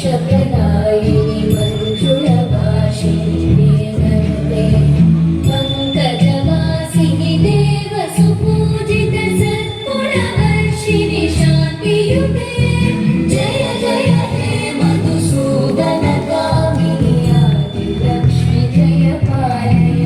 मोक्षप्रदायिनि मञ्जुलभाषिणि वेदनुते पङ्कजवासिनि देवसुपूजित सद्गुणवर्षिणि शान्तियुते जय जय हे मधुसूदनकामिनि आदिलक्ष्मि जय पालय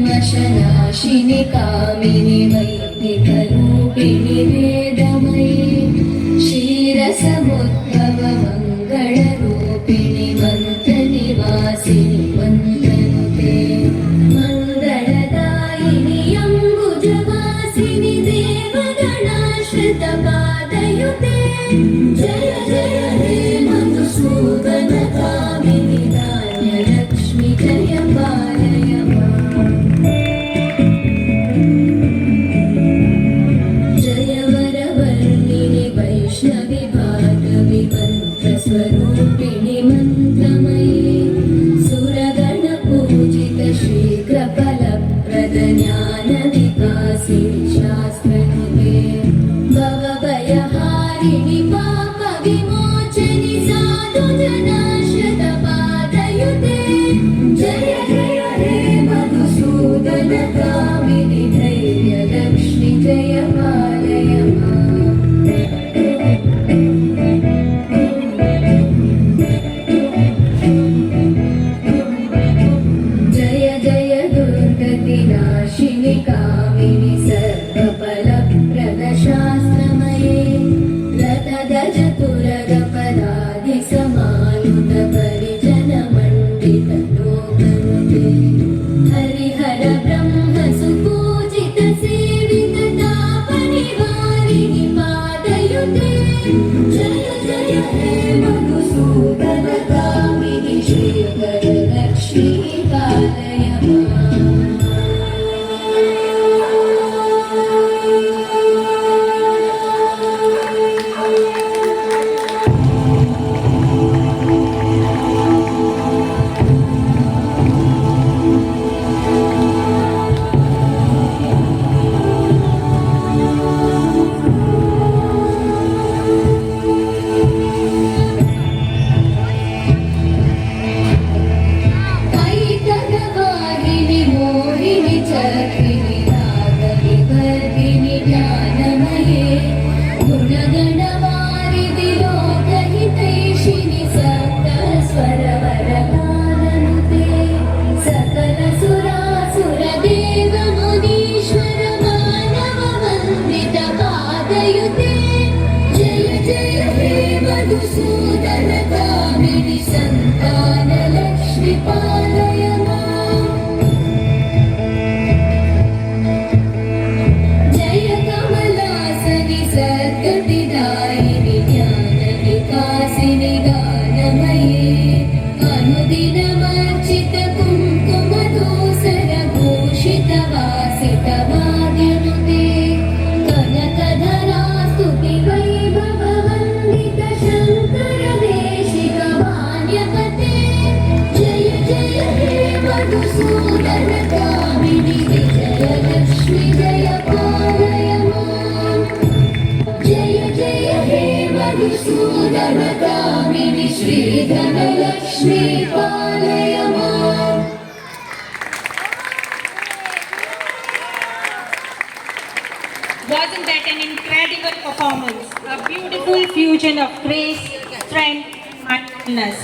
ऐकलिकल्मषनाशिनि कामिनि वैदिकरूपिणि वेदमयि क्षीरसमुद्भव मङ्गलरूपिणि मन्त्रनिवासिनि मन्त्रनुते मङ्गलदायिनि अम्बुजवासिनि देवगणाश्रितपादयुते जय जय हे मधुसूदनकामिनि धान्यलक्ष्मि जय पालय जय वरवर्णिनि वैष्णवि भार्गवि मन्त्रस्वरूपिणि मन्त्रमयि सुरगणपूजित शीघ्रफलप्रद ज्ञानविकासिनि शास्त्रनुते भवभयहारिणि पापविमोचनि साधुजनाश्रितपादयुते जय जय हे मधुसूदनकामिनि धैर्यलक्ष्मि जय पालय जय जय दुर्गतिनाशिनि कामिनि सर्वफलप्रदशास्त्रमये रथगजतुरगपदाधिसमायुध परिजनमण्डित लोकनुते हरिहर ब्रह्म सुपूजित सेवित तापनिवारिणि पादयुते जय जय हे मधुसूदनकामिनि श्रीवरलक्ष्मी पालय ऐकगवाहिनि मोहिनि चक्रिणि रागविवर्धिनि ज्ञानमये गुणगणवारिधि लोकहितैषिणि सप्तस्वरवरगाननुते सकलसुरासुरदेवमुनीश्वर मानववन्दित पादयुते जय जय हे मधुसूदनकामिनि सन्तानलक्ष्मि पालय माम् जय कमलासनि सद्गतिदायिनि ज्ञानविकासिनि गानमये अनुदिनमर्चित कुङ्कुमधूसरभूषितवासित वाद्यनुते कनकधरा स्तुति वैभववन्दित शङ्करदेशिकवाण्यपते जय जय हे मधुसूदनकामिनि विजयलक्ष्मि जय पालय माम् जय जय हे मधुसूदनकामिनि श्रीधनलक्ष्मी पालय माम् Wasn't that an incredible performance? A beautiful fusion of grace, strength, and mindfulness.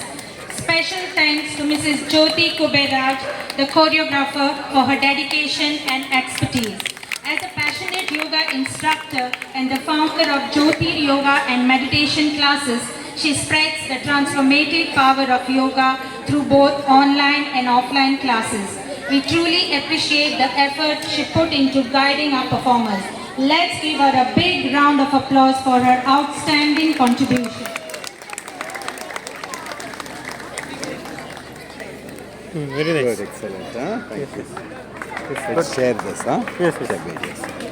Special thanks to Mrs. Jyoti Kuberaj, the choreographer, for her dedication and expertise. As a passionate yoga instructor and the founder of Jyoti Yoga and meditation classes, she spreads the transformative power of yoga through both online and offline classes. We truly appreciate the effort she put into guiding our performers. Let's give her a big round of applause for her outstanding contribution. Very nice. Good, excellent. Thank you. Let's share this. Yes, yes. Share videos.